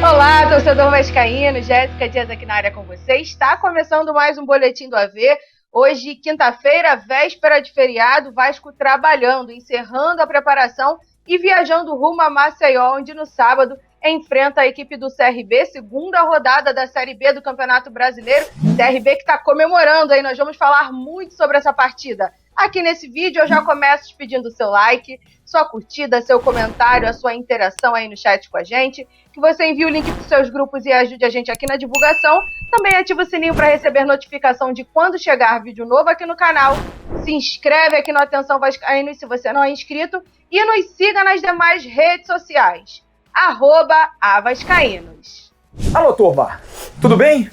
Olá, torcedor vascaíno, Jéssica Dias aqui na área com você. Está começando mais um Boletim do AV. Hoje, quinta-feira, véspera de feriado, Vasco trabalhando, encerrando a preparação e viajando rumo a Maceió, onde no sábado enfrenta a equipe do CRB, segunda rodada da Série B do Campeonato Brasileiro. CRB que está comemorando aí, nós vamos falar muito sobre essa partida. Aqui nesse vídeo eu já começo te pedindo o seu like, sua curtida, seu comentário, a sua interação aí no chat com a gente, que você envie o link para os seus grupos e ajude a gente aqui na divulgação. Também ativa o sininho para receber notificação de quando chegar vídeo novo aqui no canal. Se inscreve aqui no Atenção Vascaíno se você não é inscrito e nos siga nas demais redes sociais. @avascaínos. Alô, turma, tudo bem?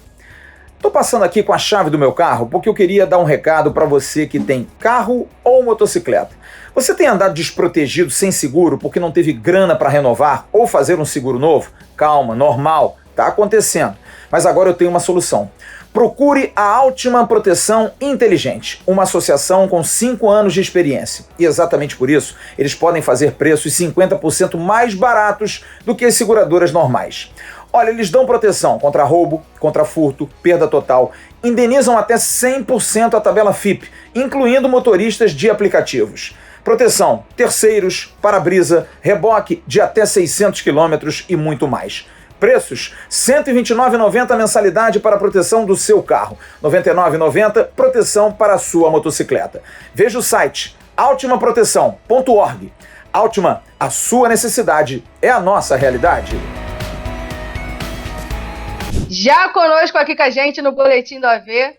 Tô passando aqui com a chave do meu carro porque eu queria dar um recado para você que tem carro ou motocicleta. Você tem andado desprotegido, sem seguro, porque não teve grana para renovar ou fazer um seguro novo? Calma, normal, tá acontecendo. Mas agora eu tenho uma solução. Procure a Altima Proteção Inteligente, uma associação com 5 anos de experiência. E exatamente por isso, eles podem fazer preços 50% mais baratos do que as seguradoras normais. Olha, eles dão proteção contra roubo, contra furto, perda total, indenizam até 100% a tabela FIP, incluindo motoristas de aplicativos. Proteção, terceiros, para-brisa, reboque de até 600 km e muito mais. Preços: R$ 129,90 mensalidade para a proteção do seu carro, R$ 99,90 proteção para a sua motocicleta. Veja o site altimaproteção.org. Altima, a sua necessidade é a nossa realidade. Já conosco aqui com a gente no Boletim do AV,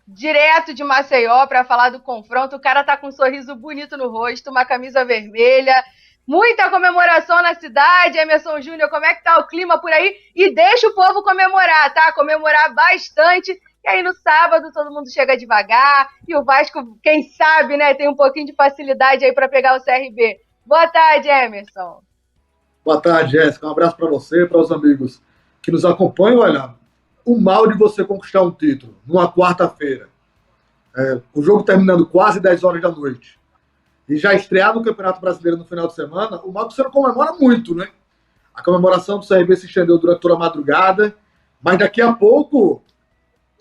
direto de Maceió para falar do confronto. O cara tá com um sorriso bonito no rosto, uma camisa vermelha, muita comemoração na cidade. Emerson Júnior, como é que tá o clima por aí? E deixa o povo comemorar, tá? Comemorar bastante. E aí no sábado todo mundo chega devagar e o Vasco, quem sabe, né, tem um pouquinho de facilidade aí para pegar o CRB. Boa tarde, Emerson. Boa tarde, Jéssica. Um abraço para você, para os amigos que nos acompanham. Olha, o mal de você conquistar um título numa quarta-feira, o jogo terminando quase 10 horas da noite, e já estrear no Campeonato Brasileiro no final de semana, o mal que você não comemora muito, né? A comemoração do CRB se estendeu durante toda a madrugada, mas daqui a pouco,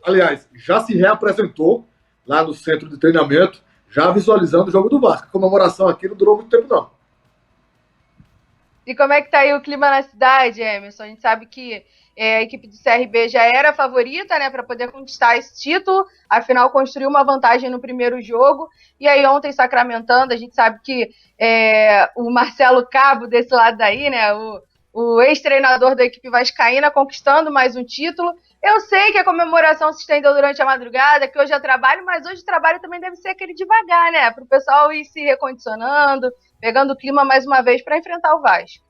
aliás, já se reapresentou lá no centro de treinamento, já visualizando o jogo do Vasco. A comemoração aqui não durou muito tempo, não. E como é que tá aí o clima na cidade, Emerson? A gente sabe que a equipe do CRB já era a favorita, né, para poder conquistar esse título, afinal construiu uma vantagem no primeiro jogo, e aí ontem sacramentando, a gente sabe que o Marcelo Cabo desse lado daí, né, o ex-treinador da equipe vascaína, conquistando mais um título. Eu sei que a comemoração se estendeu durante a madrugada, que hoje é trabalho, mas hoje o trabalho também deve ser aquele devagar, né, para o pessoal ir se recondicionando, pegando o clima mais uma vez para enfrentar o Vasco.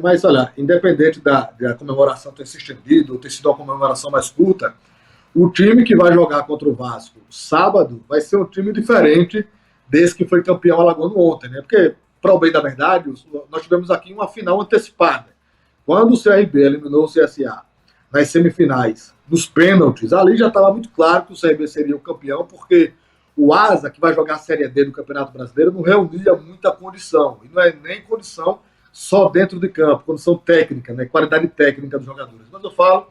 Mas, olha, independente da comemoração ter se estendido, ou ter sido uma comemoração mais curta, o time que vai jogar contra o Vasco sábado vai ser um time diferente desse que foi campeão alagoano ontem, né? Porque, para o bem da verdade, nós tivemos aqui uma final antecipada. Quando o CRB eliminou o CSA nas semifinais, nos pênaltis, ali já estava muito claro que o CRB seria o campeão, porque o Asa, que vai jogar a Série D do Campeonato Brasileiro, não reunia muita condição. E não é nem condição só dentro de campo, condição técnica, né, qualidade técnica dos jogadores. Mas eu falo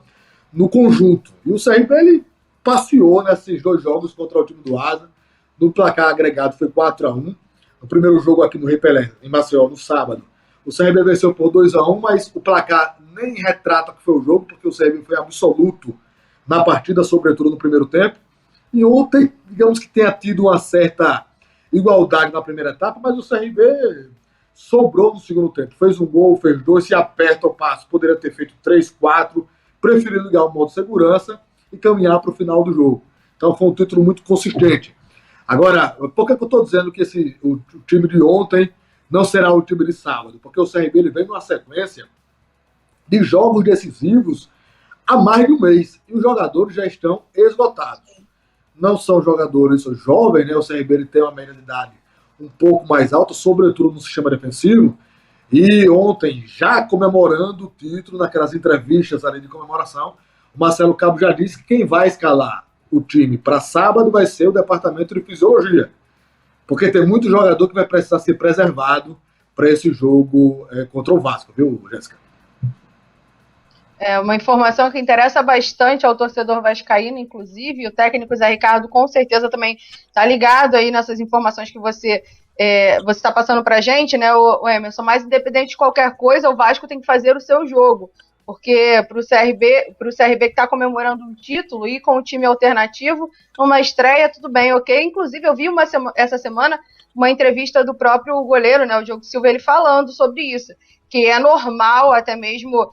no conjunto. E o CRB, ele passeou nesses 2 jogos contra o time do Asa. No placar agregado foi 4-1. No primeiro jogo aqui no Rei Pelé, em Maceió, no sábado, o CRB venceu por 2-1, mas o placar nem retrata o que foi o jogo, porque o CRB foi absoluto na partida, sobretudo no primeiro tempo. E ontem, digamos que tenha tido uma certa igualdade na primeira etapa, mas o CRB sobrou no segundo tempo. Fez um gol, fez 2, se aperta o passo, poderia ter feito 3, 4, preferiu ligar o modo de segurança e caminhar para o final do jogo. Então foi um título muito consistente. Agora, por que eu estou dizendo que o time de ontem não será o time de sábado? Porque o CRB ele vem numa sequência de jogos decisivos há mais de um mês e os jogadores já estão esgotados. Não são jogadores jovens, né? O CRB ele tem uma média de idade um pouco mais alta, sobretudo no sistema defensivo, e ontem, já comemorando o título, naquelas entrevistas ali de comemoração, o Marcelo Cabo já disse que quem vai escalar o time para sábado vai ser o departamento de fisiologia, porque tem muito jogador que vai precisar ser preservado para esse jogo contra o Vasco, viu, Jéssica? É uma informação que interessa bastante ao torcedor vascaíno, inclusive, o técnico Zé Ricardo com certeza também está ligado aí nessas informações que você está passando para a gente, né, o Emerson, mas independente de qualquer coisa, o Vasco tem que fazer o seu jogo, porque para o CRB que está comemorando um título e com o time alternativo, numa estreia, tudo bem, ok? Inclusive, eu vi essa semana uma entrevista do próprio goleiro, né, o Diogo Silva, ele falando sobre isso, que é normal até mesmo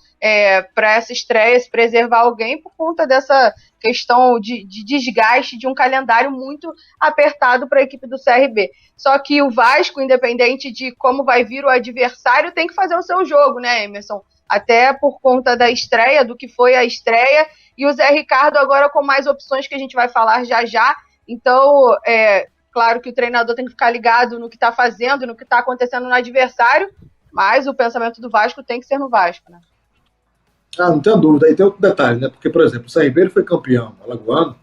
para essa estreia se preservar alguém por conta dessa questão de desgaste de um calendário muito apertado para a equipe do CRB. Só que o Vasco, independente de como vai vir o adversário, tem que fazer o seu jogo, né, Emerson? Até por conta da estreia, do que foi a estreia, e o Zé Ricardo agora com mais opções que a gente vai falar já já. Então, claro que o treinador tem que ficar ligado no que está fazendo, no que está acontecendo no adversário, mas o pensamento do Vasco tem que ser no Vasco, né? Não tenho dúvida. Aí tem outro detalhe, né? Porque, por exemplo, o CRB ele foi campeão alagoano,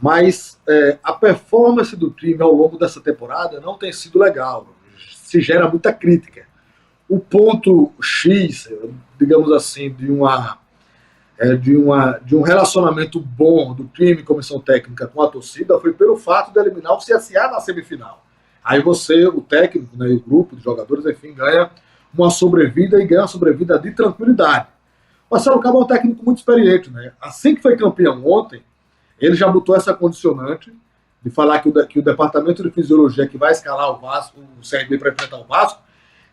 mas a performance do time ao longo dessa temporada não tem sido legal. Se gera muita crítica. O ponto X, digamos assim, de um relacionamento bom do time, comissão técnica com a torcida, foi pelo fato de eliminar o CSA na semifinal. Aí você, o técnico, né, e o grupo de jogadores, enfim, ganha uma sobrevida e ganha uma sobrevida de tranquilidade. Marcelo Cabo é um técnico muito experiente, né? Assim que foi campeão ontem, ele já botou essa condicionante de falar que o departamento de fisiologia que vai escalar o Vasco, o CRB para enfrentar o Vasco,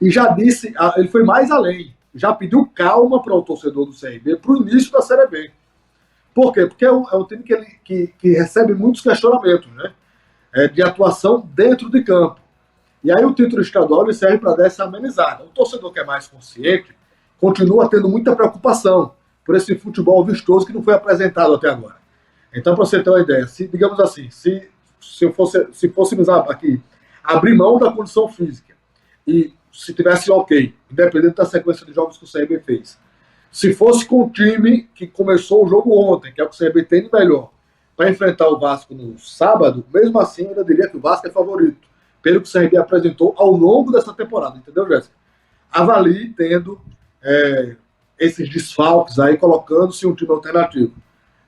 e já disse, ele foi mais além, já pediu calma para o torcedor do CRB para o início da Série B. Por quê? Porque é um time que recebe muitos questionamentos, né? De atuação dentro de campo. E aí o título estadual ele serve para dar essa amenizada. O torcedor que é mais consciente continua tendo muita preocupação por esse futebol vistoso que não foi apresentado até agora. Então, para você ter uma ideia, digamos assim, se fôssemos aqui abrir mão da condição física e se tivesse ok, independente da sequência de jogos que o CRB fez, se fosse com o time que começou o jogo ontem, que é o que o CRB tem de melhor, para enfrentar o Vasco no sábado, mesmo assim eu ainda diria que o Vasco é favorito, pelo que o CRB apresentou ao longo dessa temporada, entendeu, Jéssica? Avalie tendo esses desfalques aí, colocando-se um time alternativo.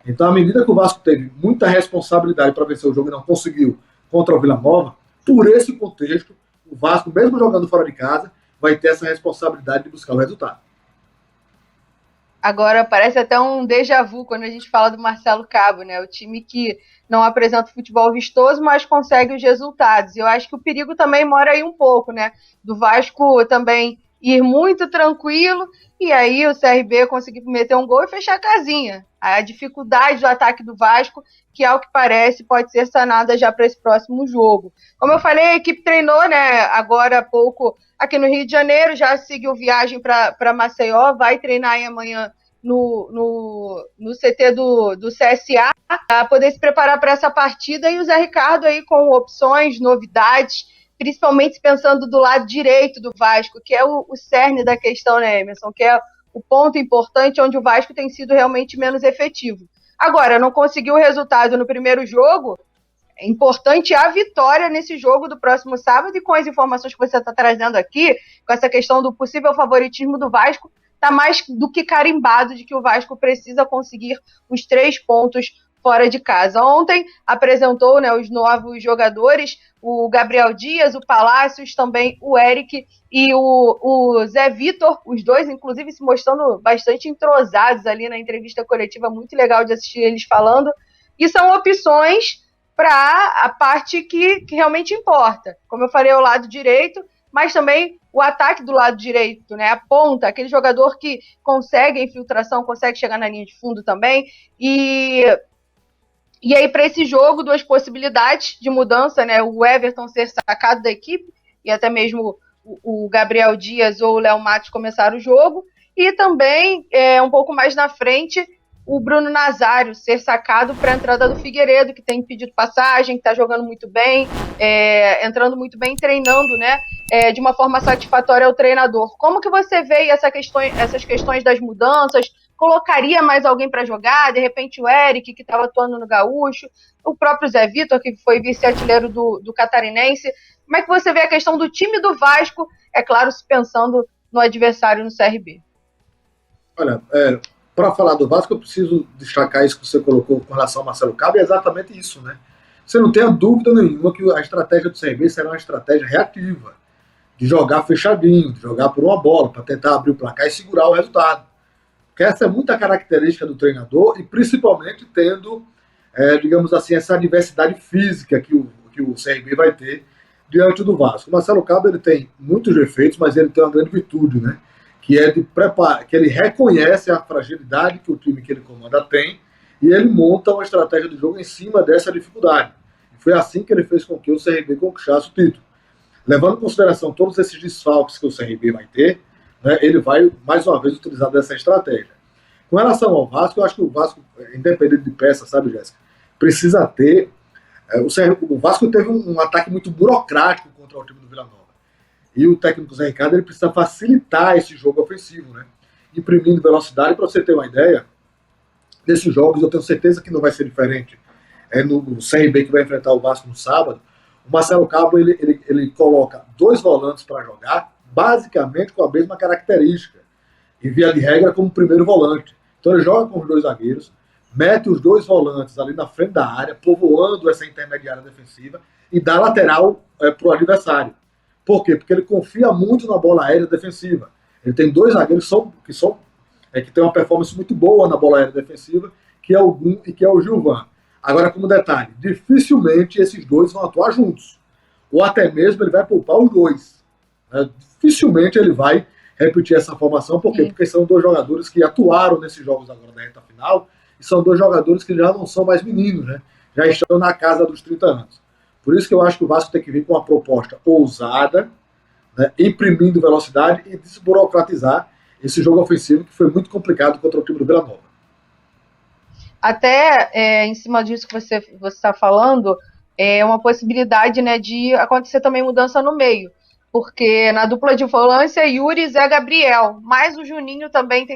Então, à medida que o Vasco teve muita responsabilidade para vencer o jogo e não conseguiu contra o Vila Nova, por esse contexto, o Vasco, mesmo jogando fora de casa, vai ter essa responsabilidade de buscar o resultado. Agora, parece até um déjà vu quando a gente fala do Marcelo Cabo, né? O time que não apresenta futebol vistoso, mas consegue os resultados. E eu acho que o perigo também mora aí um pouco, né? Do Vasco também ir muito tranquilo, e aí o CRB conseguir meter um gol e fechar a casinha. A dificuldade do ataque do Vasco, que ao que parece pode ser sanada já para esse próximo jogo. Como eu falei, a equipe treinou, né, agora há pouco aqui no Rio de Janeiro, já seguiu viagem para Maceió, vai treinar aí amanhã no CT do CSA, para poder se preparar para essa partida, e o Zé Ricardo aí com opções, novidades, principalmente pensando do lado direito do Vasco, que é o cerne da questão, né, Emerson, que é o ponto importante onde o Vasco tem sido realmente menos efetivo. Agora, não conseguiu o resultado no primeiro jogo, é importante a vitória nesse jogo do próximo sábado, e com as informações que você está trazendo aqui, com essa questão do possível favoritismo do Vasco, está mais do que carimbado de que o Vasco precisa conseguir os 3 pontos fora de casa. Ontem apresentou, né, os novos jogadores, o Gabriel Dias, o Palácios, também o Eric e o Zé Vitor, os dois, inclusive, se mostrando bastante entrosados ali na entrevista coletiva, muito legal de assistir eles falando, e são opções para a parte que realmente importa. Como eu falei, o lado direito, mas também o ataque do lado direito, né? A ponta, aquele jogador que consegue a infiltração, consegue chegar na linha de fundo também. E aí, para esse jogo, 2 possibilidades de mudança, né? O Everton ser sacado da equipe, e até mesmo o Gabriel Dias ou o Léo Matos começar o jogo. E também, um pouco mais na frente, o Bruno Nazário ser sacado para a entrada do Figueiredo, que tem pedido passagem, que está jogando muito bem, entrando muito bem, treinando, né, de uma forma satisfatória ao treinador. Como que você vê essas questões das mudanças? colocaria mais alguém para jogar? De repente o Eric, que estava atuando no Gaúcho, o próprio Zé Vitor, que foi vice-artilheiro do Catarinense. Como é que você vê a questão do time do Vasco, é claro, se pensando no adversário no CRB? Olha, para falar do Vasco, eu preciso destacar isso que você colocou com relação ao Marcelo Cabo, é exatamente isso, né? Você não tem dúvida nenhuma que a estratégia do CRB será uma estratégia reativa, de jogar fechadinho, de jogar por uma bola, para tentar abrir o placar e segurar o resultado. Porque essa é muita característica do treinador, e principalmente tendo, digamos assim, essa diversidade física que o CRB vai ter diante do Vasco. O Marcelo Cabo, ele tem muitos defeitos, mas ele tem uma grande virtude, né? Que é de preparar, que ele reconhece a fragilidade que o time que ele comanda tem, e ele monta uma estratégia de jogo em cima dessa dificuldade. E foi assim que ele fez com que o CRB conquistasse o título. Levando em consideração todos esses desfalques que o CRB vai ter, né, ele vai, mais uma vez, utilizar dessa estratégia. Com relação ao Vasco, eu acho que o Vasco, independente de peça, sabe, Jéssica, precisa ter... O Vasco teve um ataque muito burocrático contra o time do Vila Nova. E o técnico Zé Ricardo, ele precisa facilitar esse jogo ofensivo, né? Imprimindo velocidade. Para você ter uma ideia, desses jogos, eu tenho certeza que não vai ser diferente. No CRB que vai enfrentar o Vasco no sábado, o Marcelo Cabo, ele coloca 2 volantes para jogar, basicamente com a mesma característica, e via de regra como primeiro volante. Então ele joga com os 2 zagueiros, mete os 2 volantes ali na frente da área, povoando essa intermediária defensiva, e dá lateral para o adversário. Por quê? Porque ele confia muito na bola aérea defensiva. Ele tem 2 zagueiros que tem uma performance muito boa na bola aérea defensiva, que é o Gum e que é o Gilvan. Agora, como detalhe, dificilmente esses 2 vão atuar juntos. Ou até mesmo ele vai poupar os 2. Dificilmente ele vai repetir essa formação. Por quê? Porque são 2 jogadores que atuaram nesses jogos agora da reta final, e são 2 jogadores que já não são mais meninos, né? Já estão na casa dos 30 anos. Por isso que eu acho que o Vasco tem que vir com uma proposta ousada, né, imprimindo velocidade e desburocratizar esse jogo ofensivo que foi muito complicado contra o time do Vila Nova. Até em cima disso que você está falando, é uma possibilidade, né, de acontecer também mudança no meio. Porque na dupla de volância, Yuri e Zé Gabriel, mas o Juninho também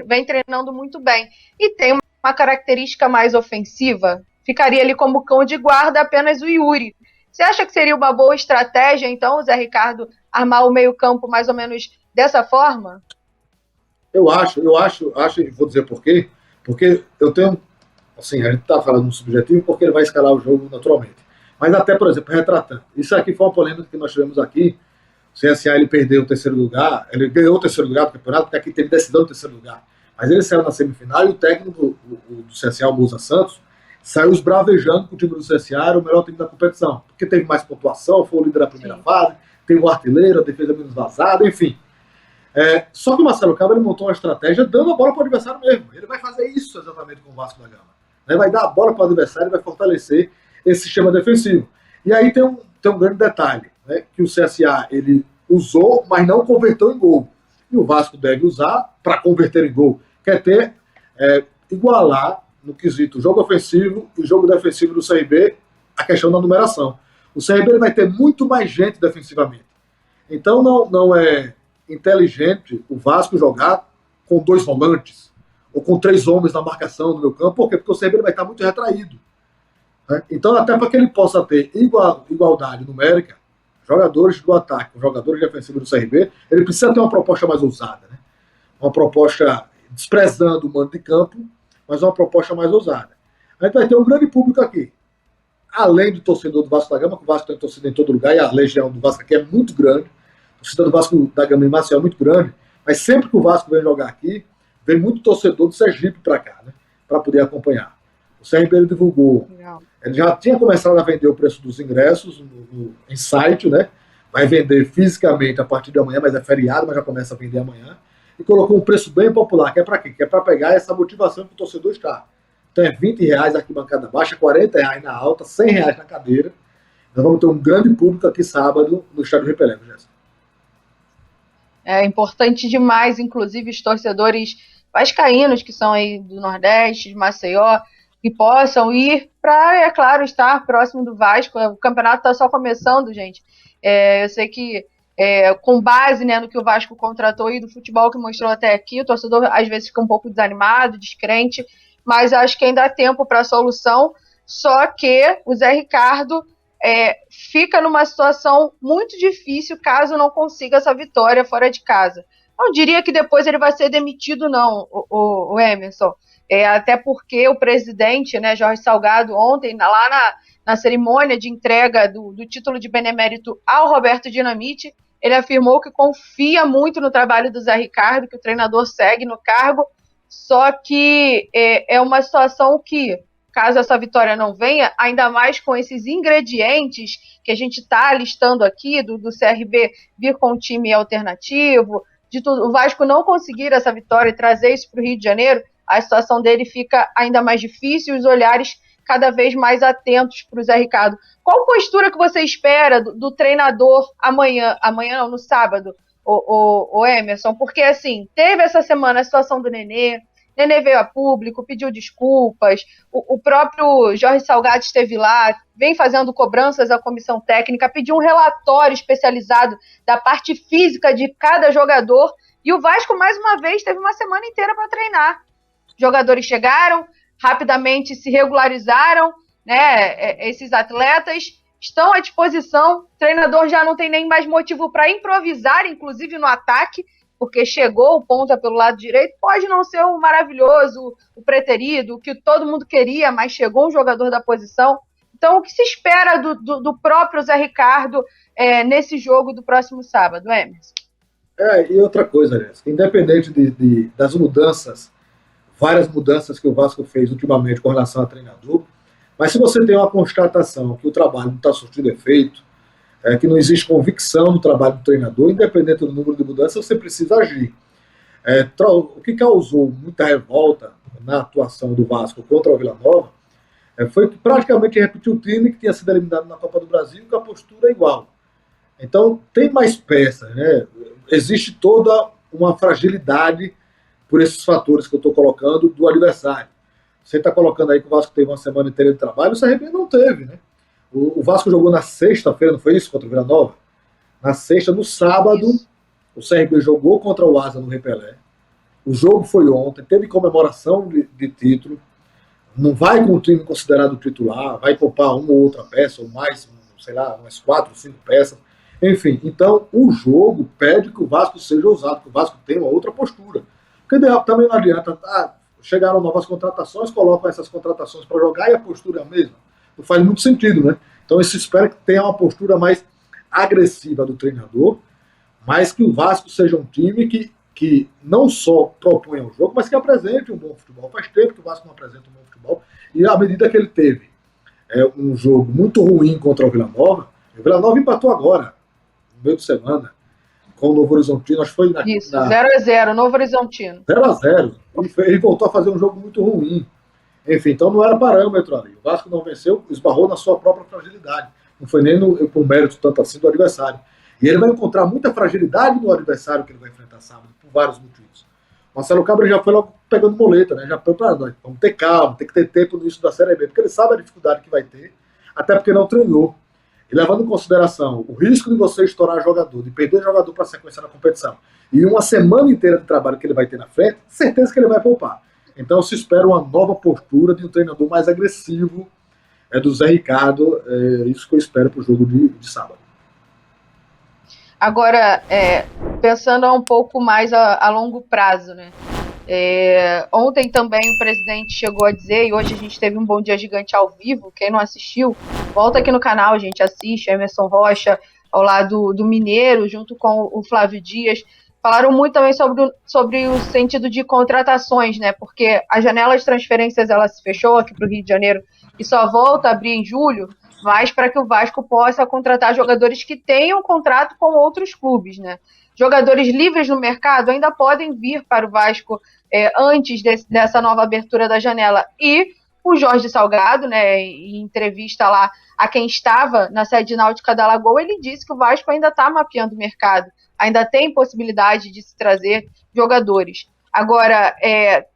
vem treinando muito bem. E tem uma característica mais ofensiva, ficaria ali como cão de guarda apenas o Yuri. Você acha que seria uma boa estratégia, então, o Zé Ricardo armar o meio-campo mais ou menos dessa forma? Eu acho, e vou dizer por quê. Porque eu tenho, assim, a gente está falando no subjetivo porque ele vai escalar o jogo naturalmente. Mas até, por exemplo, retratando. Isso aqui foi uma polêmica que nós tivemos aqui. O CSA, ele perdeu o 3º lugar, ele ganhou o 3º lugar do campeonato, porque aqui teve decisão do 3º lugar. Mas ele saiu na semifinal e o técnico do CSA, o Bolsa Santos, saiu esbravejando que o time do CSA era o melhor time da competição, porque teve mais pontuação, foi o líder da primeira fase, teve o artilheiro, a defesa menos vazada, enfim. Só que o Marcelo Cabo, ele montou uma estratégia dando a bola para o adversário mesmo. Ele vai fazer isso exatamente com o Vasco da Gama. Vai dar a bola para o adversário e vai fortalecer esse sistema defensivo. E aí tem um grande detalhe, né, que o CSA ele usou, mas não converteu em gol. E o Vasco deve usar para converter em gol. Quer ter, igualar no quesito jogo ofensivo e jogo defensivo do CRB a questão da numeração. O CRB ele vai ter muito mais gente defensivamente. Então não é inteligente o Vasco jogar com 2 volantes ou com 3 homens na marcação no meu campo. Por quê? Porque o CRB ele vai estar muito retraído. Né? Então, até para que ele possa ter igualdade numérica, jogadores do ataque com jogadores defensivos do CRB, ele precisa ter uma proposta mais ousada. Né? Uma proposta desprezando o mando de campo, mas uma proposta mais ousada. A gente vai ter um grande público aqui. Além do torcedor do Vasco da Gama, que o Vasco tem torcida em todo lugar, e a legião do Vasco aqui é muito grande. A torcida do Vasco da Gama em Maceió é muito grande, mas sempre que o Vasco vem jogar aqui, vem muito torcedor do Sergipe para cá, né, para poder acompanhar. O CRB ele divulgou, ele já tinha começado a vender o preço dos ingressos em site, né, vai vender fisicamente a partir de amanhã, mas é feriado, mas já começa a vender amanhã, e colocou um preço bem popular, que é para quê? Que é para pegar essa motivação que o torcedor está. Então é R$20 na arquibancada baixa, R$40 na alta, R$100 na cadeira. Nós vamos ter um grande público aqui sábado no estádio Repelego, Jéssica. É importante demais, inclusive os torcedores vascaínos que são aí do Nordeste, de Maceió, que possam ir para, é claro, estar próximo do Vasco. O campeonato está só começando, gente. Eu sei que com base, né, no que o Vasco contratou e do futebol que mostrou até aqui. O torcedor às vezes fica um pouco desanimado, descrente, mas acho que ainda há tempo para a solução. Só que o Zé Ricardo fica numa situação muito difícil caso não consiga essa vitória fora de casa. Não diria que depois ele vai ser demitido, não, o Emerson. Até porque o presidente, né, Jorge Salgado, ontem, lá na cerimônia de entrega do título de benemérito ao Roberto Dinamite, ele afirmou que confia muito no trabalho do Zé Ricardo, que o treinador segue no cargo, só que é uma situação que, caso essa vitória não venha, ainda mais com esses ingredientes que a gente está listando aqui, do CRB vir com um time alternativo, de tudo, o Vasco não conseguir essa vitória e trazer isso para o Rio de Janeiro, a situação dele fica ainda mais difícil, os olhares cada vez mais atentos para o Zé Ricardo. Qual postura que você espera do treinador amanhã não, no sábado, o Emerson? Porque, assim, teve essa semana a situação do Nenê veio a público, pediu desculpas, o próprio Jorge Salgado esteve lá, vem fazendo cobranças à comissão técnica, pediu um relatório especializado da parte física de cada jogador, e o Vasco, mais uma vez, teve uma semana inteira para treinar. Jogadores chegaram, rapidamente se regularizaram, né? Esses atletas estão à disposição, o treinador já não tem nem mais motivo para improvisar, inclusive no ataque, porque chegou o ponta pelo lado direito, pode não ser o maravilhoso, o preterido, o que todo mundo queria, mas chegou um jogador da posição. Então, o que se espera do próprio Zé Ricardo nesse jogo do próximo sábado, Emerson? E outra coisa, Jéssica, independente das mudanças, várias mudanças que o Vasco fez ultimamente com relação a treinador, mas se você tem uma constatação que o trabalho não está surtindo efeito, que não existe convicção no trabalho do treinador, independente do número de mudanças, você precisa agir. O que causou muita revolta na atuação do Vasco contra o Vila Nova foi que praticamente repetiu o time que tinha sido eliminado na Copa do Brasil com a postura igual. Então, tem mais peças, né? Existe toda uma fragilidade por esses fatores que eu estou colocando do adversário. Você está colocando aí que o Vasco teve uma semana inteira de trabalho, o CRB não teve, né? O Vasco jogou na sexta-feira, não foi isso, contra o Vila Nova? Na sexta, no sábado, o CRB jogou contra o Asa no Repelé. O jogo foi ontem, teve comemoração de título. Não vai com o time considerado titular, vai poupar uma ou outra peça, ou mais, sei lá, umas 4, 5 peças. Enfim, então o jogo pede que o Vasco seja ousado, que o Vasco tenha uma outra postura. Porque também não adianta, chegaram novas contratações, colocam essas contratações para jogar e a postura é a mesma. Não faz muito sentido, né? Então se espera que tenha uma postura mais agressiva do treinador, mas que o Vasco seja um time que não só proponha o jogo, mas que apresente um bom futebol. Faz tempo que o Vasco não apresenta um bom futebol, e à medida que ele teve um jogo muito ruim contra o Vila Nova empatou agora, no meio de semana, com o Novo Horizontino, acho que foi Isso, 0-0, Novo Horizontino. 0-0, ele voltou a fazer um jogo muito ruim. Enfim, então não era parâmetro ali. O Vasco não venceu, esbarrou na sua própria fragilidade. Não foi nem por mérito tanto assim do adversário. E ele vai encontrar muita fragilidade no adversário que ele vai enfrentar sábado, por vários motivos. Marcelo Cabral já foi logo pegando moleta, né? Já foi para nós. Vamos ter calma, tem que ter tempo no início da Série B, porque ele sabe a dificuldade que vai ter, até porque não treinou. E levando em consideração o risco de você estourar jogador, de perder jogador para a sequência na competição, e uma semana inteira de trabalho que ele vai ter na frente, certeza que ele vai poupar. Então se espera uma nova postura de um treinador mais agressivo do Zé Ricardo, isso que eu espero para o jogo de sábado. Agora, pensando um pouco mais a longo prazo, né? Ontem também o presidente chegou a dizer, e hoje a gente teve um Bom Dia Gigante ao vivo, quem não assistiu, volta aqui no canal, a gente assiste, Emerson Rocha, ao lado do Mineiro, junto com o Flávio Dias, falaram muito também sobre o sentido de contratações, né? Porque a janela de transferências ela se fechou aqui para o Rio de Janeiro e só volta a abrir em julho, mas para que o Vasco possa contratar jogadores que tenham contrato com outros clubes, né? Jogadores livres no mercado ainda podem vir para o Vasco antes dessa nova abertura da janela. E o Jorge Salgado, né, em entrevista lá a quem estava na sede náutica da Lagoa, ele disse que o Vasco ainda está mapeando o mercado, ainda tem possibilidade de se trazer jogadores. Agora,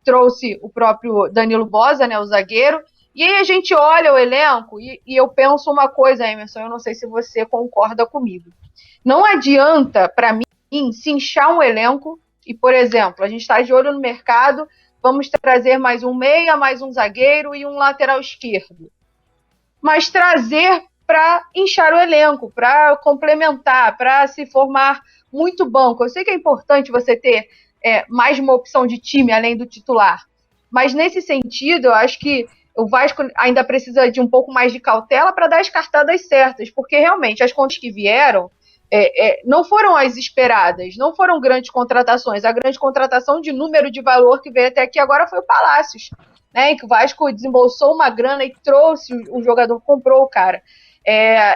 trouxe o próprio Danilo Boza, né, o zagueiro, E aí a gente olha o elenco e eu penso uma coisa, Emerson, eu não sei se você concorda comigo. Não adianta, para mim, se inchar um elenco e, por exemplo, a gente está de olho no mercado, vamos trazer mais um meia, mais um zagueiro e um lateral esquerdo. Mas trazer para inchar o elenco, para complementar, para se formar muito banco. Eu sei que é importante você ter mais de uma opção de time além do titular, mas nesse sentido, eu acho que o Vasco ainda precisa de um pouco mais de cautela para dar as cartadas certas, porque realmente as contas que vieram não foram as esperadas, não foram grandes contratações. A grande contratação de número de valor que veio até aqui agora foi o Palácios, né, em que o Vasco desembolsou uma grana e trouxe o jogador, comprou o cara.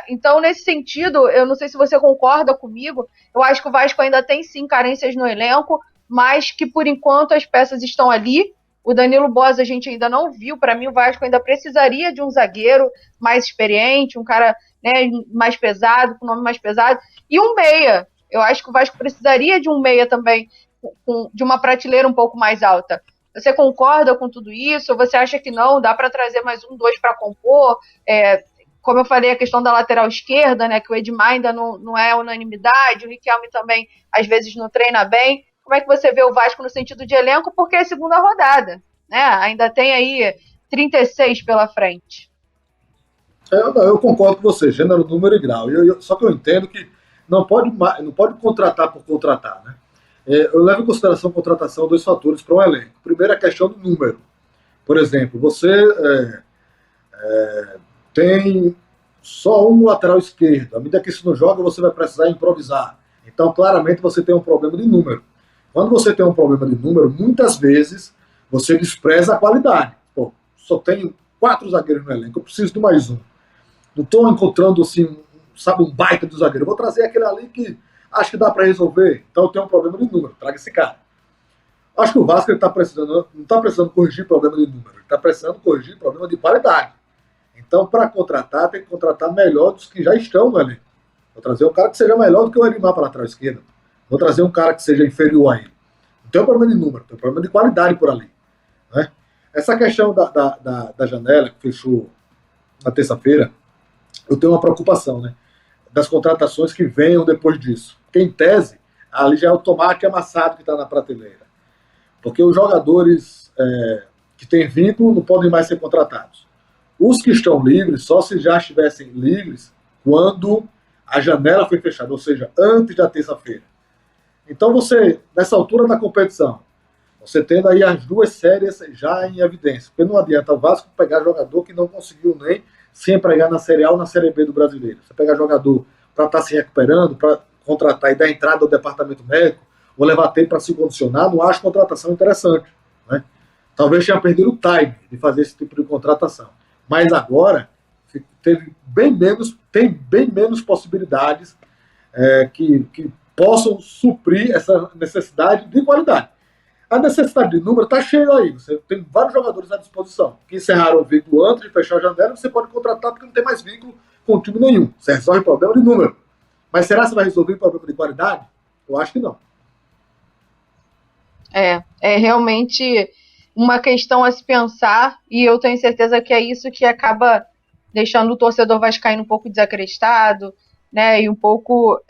Então, nesse sentido, eu não sei se você concorda comigo, eu acho que o Vasco ainda tem sim carências no elenco, mas que por enquanto as peças estão ali. O Danilo Bosa a gente ainda não viu, para mim o Vasco ainda precisaria de um zagueiro mais experiente, um cara, né, mais pesado, com nome mais pesado, e um meia. Eu acho que o Vasco precisaria de um meia também, de uma prateleira um pouco mais alta. Você concorda com tudo isso? Ou você acha que não? Dá para trazer mais um, dois para compor? Como eu falei, a questão da lateral esquerda, né, que o Edmar ainda não é unanimidade, o Riquelme também às vezes não treina bem. Como é que você vê o Vasco no sentido de elenco? Porque é a segunda rodada, né? Ainda tem aí 36 pela frente. Eu concordo com você, gênero, número e grau. Só que eu entendo que não pode contratar por contratar, né? Eu levo em consideração a contratação dois fatores para um elenco. Primeiro, a questão do número. Por exemplo, você tem só um lateral esquerdo. À medida que isso não joga, você vai precisar improvisar. Então, claramente, você tem um problema de número. Quando você tem um problema de número, muitas vezes você despreza a qualidade. Pô, só tenho 4 zagueiros no elenco, eu preciso de mais um. Não estou encontrando assim, sabe, um baita do zagueiro. Eu vou trazer aquele ali que acho que dá para resolver. Então eu tenho um problema de número, traga esse cara. Acho que o Vasco ele não está precisando corrigir problema de número, ele está precisando corrigir problema de qualidade. Então, para contratar, tem que contratar melhor dos que já estão no elenco. Vou trazer um cara que seja melhor do que o Edmar para a lateral esquerda. Vou trazer um cara que seja inferior a ele. Não tem um problema de número, tem um problema de qualidade por ali. Né? Essa questão da janela, que fechou na terça-feira, eu tenho uma preocupação, né? Das contratações que venham depois disso. Porque, em tese, ali já é o tomate amassado que está na prateleira. Porque os jogadores que têm vínculo não podem mais ser contratados. Os que estão livres, só se já estivessem livres quando a janela foi fechada, ou seja, antes da terça-feira. Então você, nessa altura da competição, você tendo aí as duas séries já em evidência. Porque não adianta o Vasco pegar jogador que não conseguiu nem se empregar na Série A ou na Série B do Brasileiro. Você pegar jogador para estar se recuperando, para contratar e dar entrada ao departamento médico, ou levar tempo para se condicionar, não acho contratação interessante. Né? Talvez tenha perdido o time de fazer esse tipo de contratação. Mas agora tem bem menos possibilidades que possam suprir essa necessidade de qualidade. A necessidade de número está cheia aí. Você tem vários jogadores à disposição que encerraram o vínculo antes de fechar a janela, você pode contratar porque não tem mais vínculo com time nenhum. Você resolve o problema de número. Mas será que você vai resolver o problema de qualidade? Eu acho que não. É realmente uma questão a se pensar, e eu tenho certeza que é isso que acaba deixando o torcedor vascaíno um pouco desacreditado, né, e um pouco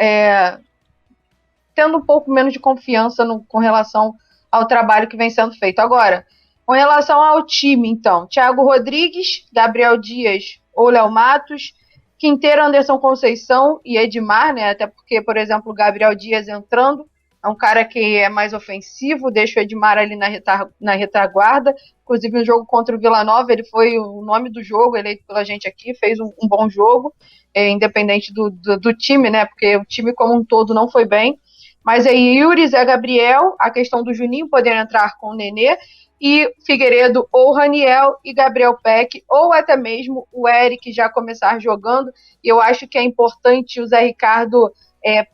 tendo um pouco menos de confiança com relação ao trabalho que vem sendo feito. Agora, com relação ao time, então, Thiago Rodrigues, Gabriel Dias ou Léo Matos, Quinteiro, Anderson Conceição e Edmar, né, até porque, por exemplo, o Gabriel Dias entrando, é um cara que é mais ofensivo, deixa o Edmar ali na retaguarda. Inclusive, no jogo contra o Vila Nova, ele foi o nome do jogo, eleito pela gente aqui, fez um bom jogo, independente do time, né? Porque o time como um todo não foi bem. Mas aí, Yuri, Zé Gabriel, a questão do Juninho poder entrar com o Nenê, e Figueiredo ou Raniel e Gabriel Peck, ou até mesmo o Eric já começar jogando. E eu acho que é importante o Zé Ricardo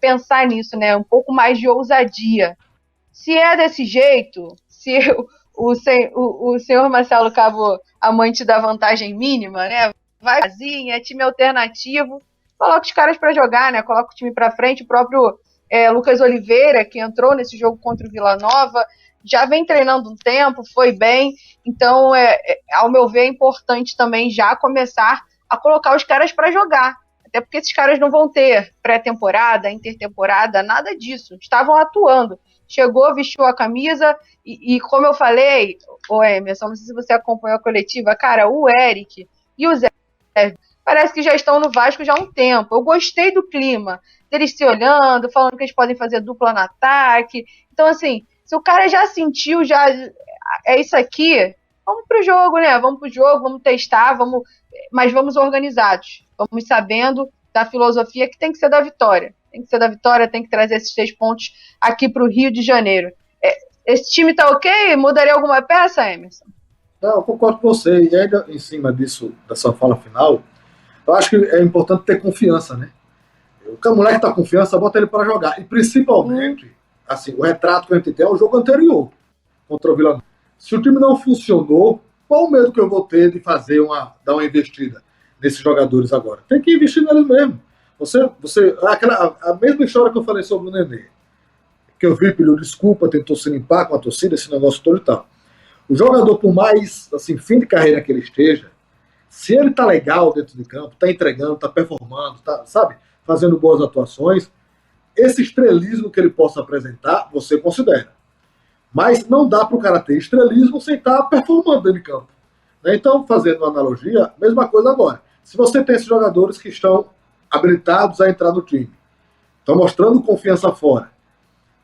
pensar nisso, né? Um pouco mais de ousadia. Se é desse jeito, se o senhor Marcelo Cabo, amante da vantagem mínima, né? Vai sozinho, é time alternativo, coloca os caras para jogar, né? Coloca o time para frente, o próprio Lucas Oliveira, que entrou nesse jogo contra o Vila Nova, já vem treinando um tempo, foi bem, então, ao meu ver, é importante também já começar a colocar os caras para jogar. Até porque esses caras não vão ter pré-temporada, intertemporada, nada disso. Estavam atuando. Chegou, vestiu a camisa e como eu falei, o Emerson, não sei se você acompanhou a coletiva, cara, o Eric e o Zé parece que já estão no Vasco já há um tempo. Eu gostei do clima, deles se olhando, falando que eles podem fazer dupla no ataque. Então, assim, se o cara já sentiu, já é isso aqui, vamos pro jogo, né? Vamos pro jogo, vamos testar, mas vamos organizados. Vamos sabendo da filosofia que tem que ser da vitória. Tem que ser da vitória, tem que trazer esses 3 pontos aqui pro Rio de Janeiro. Esse time tá ok? Mudaria alguma peça, Emerson? Não, eu concordo com você. E ainda em cima disso, da sua fala final, eu acho que é importante ter confiança, né? O moleque tá com confiança, bota ele para jogar. E principalmente, assim, o retrato que a gente tem é o jogo anterior contra o Vila Nova. Se o time não funcionou, qual o medo que eu vou ter de dar uma investida nesses jogadores agora? Tem que investir neles mesmo. A mesma história que eu falei sobre o Nenê, que eu vi, pediu desculpa, tentou se limpar com a torcida, esse negócio todo e tal. O jogador, por mais assim, fim de carreira que ele esteja, se ele tá legal dentro de campo, tá entregando, tá performando, tá, sabe, fazendo boas atuações, esse estrelismo que ele possa apresentar, você considera. Mas não dá para o cara ter estrelismo sem estar performando dentro de campo. Né? Então, fazendo uma analogia, mesma coisa agora. Se você tem esses jogadores que estão habilitados a entrar no time, estão mostrando confiança fora,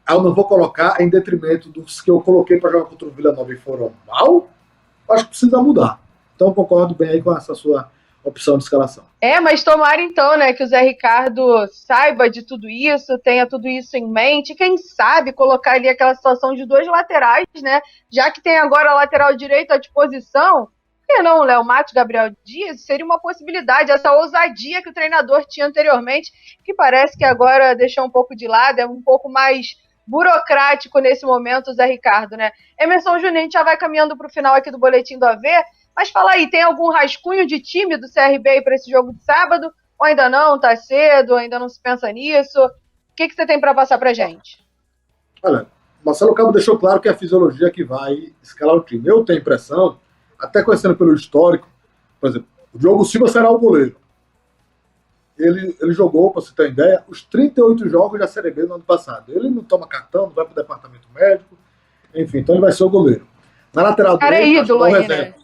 eu não vou colocar em detrimento dos que eu coloquei para jogar contra o Vila Nova e foram mal, acho que precisa mudar. Então, concordo bem aí com essa sua opção de escalação. Mas tomara então, né, que o Zé Ricardo saiba de tudo isso, tenha tudo isso em mente, quem sabe colocar ali aquela situação de 2 laterais, né, já que tem agora a lateral direito à disposição, por que não o Léo Matos, Gabriel Dias? Seria uma possibilidade, essa ousadia que o treinador tinha anteriormente, que parece que agora deixou um pouco de lado, é um pouco mais burocrático nesse momento o Zé Ricardo, né. Emerson Júnior, a gente já vai caminhando para o final aqui do Boletim do AV, mas fala aí, tem algum rascunho de time do CRB para esse jogo de sábado? Ou ainda não? Tá cedo? Ainda não se pensa nisso? O que você tem para passar pra gente? Olha, Marcelo Cabo deixou claro que é a fisiologia que vai escalar o time. Eu tenho impressão, até conhecendo pelo histórico, por exemplo, o Diogo Silva será o goleiro. Ele jogou, para você ter ideia, os 38 jogos da Série B no ano passado. Ele não toma cartão, não vai para o departamento médico, enfim, então ele vai ser o goleiro. Na lateral direita, é ídolo aí, né?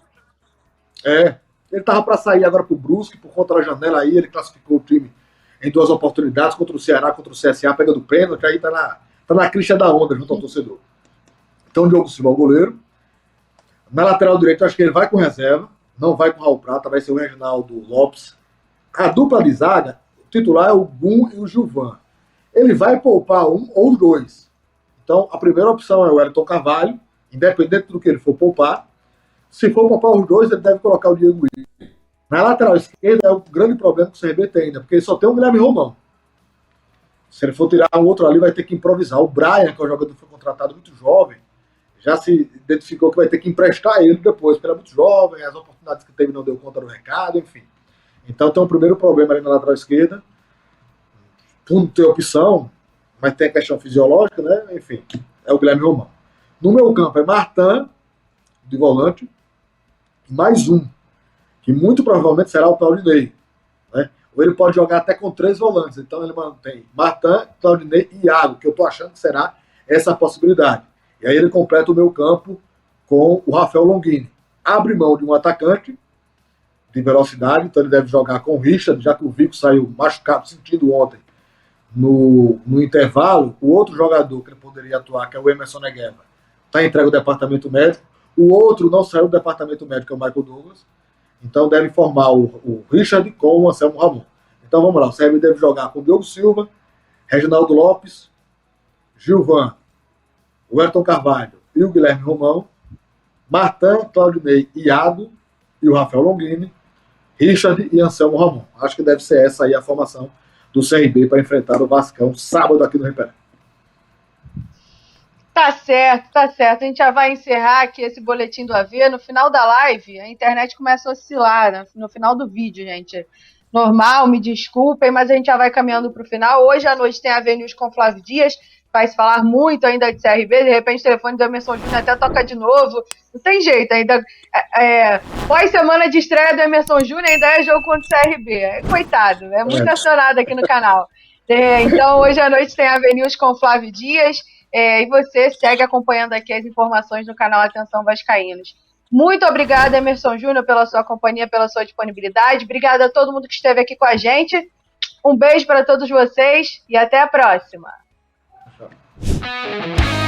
Ele estava para sair agora para o Brusque, por conta da janela aí, ele classificou o time em 2 oportunidades, contra o Ceará, contra o CSA, pegando pênalti, aí tá na crista da onda junto ao torcedor. Então o Diogo Silva é o goleiro. Na lateral direita, eu acho que ele vai com reserva, não vai com o Raul Prata, vai ser o Reginaldo Lopes. A dupla de zaga, o titular é o Gum e o Gilvan. Ele vai poupar um ou os dois. Então a primeira opção é o Wellington Carvalho, independente do que ele for poupar. Se for poupar os dois, ele deve colocar o Diego Willian. Na lateral esquerda é o grande problema que o CRB tem ainda, porque ele só tem o Guilherme Romão. Se ele for tirar um outro ali, vai ter que improvisar. O Brian, que é um jogador que foi contratado muito jovem, já se identificou que vai ter que emprestar ele depois, porque ele é muito jovem, as oportunidades que teve não deu conta do recado, enfim. Então tem um primeiro problema ali na lateral esquerda. Não tem opção, mas tem a questão fisiológica, né? Enfim, é o Guilherme Romão. No meu campo é Martin, de volante, mais um, que muito provavelmente será o Claudinei. Né? Ou ele pode jogar até com 3 volantes. Então ele mantém Martin, Claudinei e Iago, que eu estou achando que será essa a possibilidade. E aí ele completa o meu campo com o Rafael Longini. Abre mão de um atacante de velocidade, então ele deve jogar com o Richard, já que o Vico saiu machucado, sentindo ontem no intervalo. O outro jogador que ele poderia atuar, que é o Emerson Negueba, está entregue ao departamento médico. O outro não saiu do departamento médico, é o Michael Douglas. Então deve formar o Richard com o Anselmo Ramon. Então vamos lá, o CRB deve jogar com o Diogo Silva, Reginaldo Lopes, Gilvan, o Wellington Carvalho e o Guilherme Romão, Martin, Claudinei e Iago e o Rafael Longini, Richard e Anselmo Ramon. Acho que deve ser essa aí a formação do CRB para enfrentar o Vascão sábado aqui no Riperé. Tá certo, tá certo. A gente já vai encerrar aqui esse boletim do AV. No final da live, a internet começa a oscilar, né? No final do vídeo, gente. Normal, me desculpem, mas a gente já vai caminhando para o final. Hoje à noite tem AV News com Flávio Dias. vai se falar muito ainda de CRB, de repente o telefone do Emerson Júnior até toca de novo, não tem jeito, ainda pós-semana de estreia do Emerson Júnior ainda é jogo contra o CRB, coitado, é muito acionado aqui no canal. Então hoje à noite tem a Avenews com o Flávio Dias, e você segue acompanhando aqui as informações no canal Atenção Vascaínos. Muito obrigada, Emerson Júnior, pela sua companhia, pela sua disponibilidade. Obrigada a todo mundo que esteve aqui com a gente. Um beijo para todos vocês e até a próxima. Tchau.